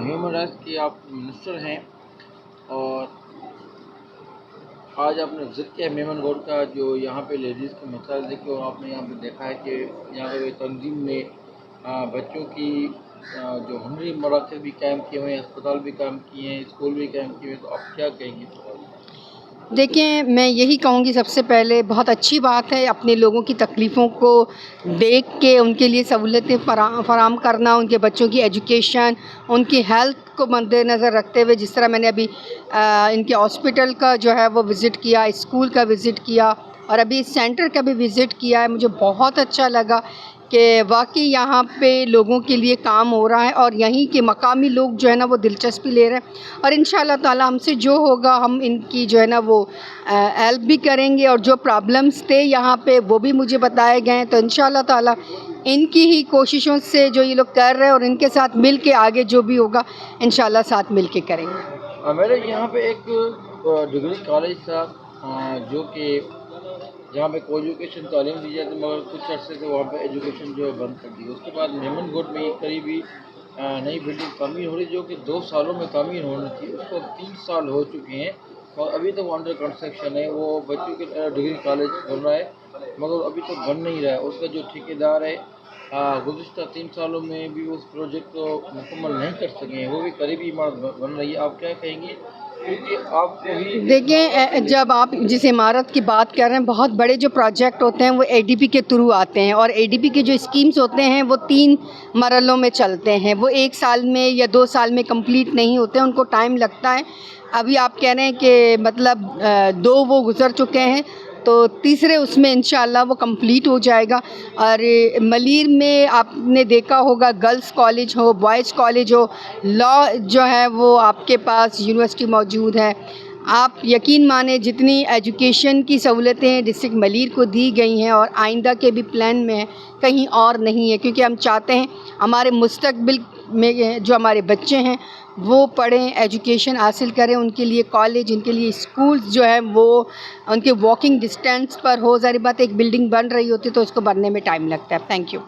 Human rights کے آپ minister ہیں، اور آج آپ نے ذکر کیا میمن گوڈ کا، جو یہاں پہ لیڈیز کے مسائل دیکھے، اور آپ نے یہاں پہ دیکھا ہے کہ یہاں پہ تنظیم نے بچوں کی جو ہنری مراکز بھی قائم کیے ہوئے ہیں، اسپتال بھی قائم کیے ہیں، اسکول بھی قائم کیے ہوئے ہیں، تو آپ کیا کہیں گے؟ دیکھیں، میں یہی کہوں گی سب سے پہلے بہت اچھی بات ہے اپنے لوگوں کی تکلیفوں کو دیکھ کے ان کے لیے سہولتیں فراہم کرنا، ان کے بچوں کی ایجوکیشن، ان کی ہیلتھ کو مد نظر رکھتے ہوئے، جس طرح میں نے ابھی ان کے ہاسپٹل کا جو ہے وہ وزٹ کیا، اسکول کا وزٹ کیا، اور ابھی سینٹر کا بھی وزٹ کیا ہے، مجھے بہت اچھا لگا کہ واقعی یہاں پہ لوگوں کے لیے کام ہو رہا ہے، اور یہیں کے مقامی لوگ جو ہے نا وہ دلچسپی لے رہے ہیں، اور انشاءاللہ تعالی ہم سے جو ہوگا ہم ان کی جو ہے نا وہ ہیلپ بھی کریں گے، اور جو پرابلمس تھے یہاں پہ وہ بھی مجھے بتائے گئے ہیں، تو انشاءاللہ تعالی ان کی ہی کوششوں سے جو یہ لوگ کر رہے ہیں، اور ان کے ساتھ مل کے آگے جو بھی ہوگا انشاءاللہ ساتھ مل کے کریں گے۔ میرے یہاں پہ ایک ڈگری کالج تھا، جو کہ جہاں پہ کو ایجوکیشن تعلیم دی جاتی، مگر کچھ عرصے سے وہاں پہ ایجوکیشن جو ہے بند کر دی۔ اس کے بعد میمن گوڈ میں ایک قریبی نئی بلڈنگ تعمیر ہو رہی، جو کہ 2 سالوں میں تعمیر ہونی تھی، اس کو 3 سال ہو چکے ہیں، اور ابھی تک وہ انڈر کنسٹرکشن ہے۔ وہ بچوں کے ڈگری کالج بن رہا ہے، مگر ابھی تک بن نہیں رہا ہے۔ اس کا جو ٹھیکیدار ہے، گزشتہ 3 سالوں میں بھی اس پروجیکٹ کو مکمل نہیں کر سکے ہیں، وہ بھی قریبی عمارت بن رہی ہے۔ آپ کیا کہیں گے؟ کیونکہ آپ کو ہی دیکھیں، جب آپ جس عمارت کی بات کر رہے ہیں، بہت بڑے جو پروجیکٹ ہوتے ہیں وہ اے ڈی پی کے تھرو آتے ہیں، اور اے ڈی پی کے جو اسکیمز ہوتے ہیں وہ 3 مرحلوں میں چلتے ہیں، وہ 1 سال میں یا 2 سال میں کمپلیٹ نہیں ہوتے، ان کو ٹائم لگتا ہے۔ ابھی آپ کہہ رہے ہیں کہ مطلب 2 وہ گزر چکے ہیں، تو تیسرے اس میں انشاءاللہ وہ کمپلیٹ ہو جائے گا۔ اور ملیر میں آپ نے دیکھا ہوگا گرلز کالج ہو، بوائز کالج ہو، لا جو ہے وہ آپ کے پاس یونیورسٹی موجود ہے۔ آپ یقین مانیں جتنی ایجوکیشن کی سہولتیں ڈسٹرکٹ ملیر کو دی گئی ہیں، اور آئندہ کے بھی پلان میں ہیں، کہیں اور نہیں ہے، کیونکہ ہم چاہتے ہیں ہمارے مستقبل میں جو ہمارے بچے ہیں وہ پڑھیں، ایجوکیشن حاصل کریں، ان کے لیے کالج، ان کے لیے اسکولز جو ہے وہ ان کے واکنگ ڈسٹینس پر ہو۔ ظاہر بات ایک بلڈنگ بن رہی ہوتی ہے تو اس کو بننے میں ٹائم لگتا ہے۔ Thank you.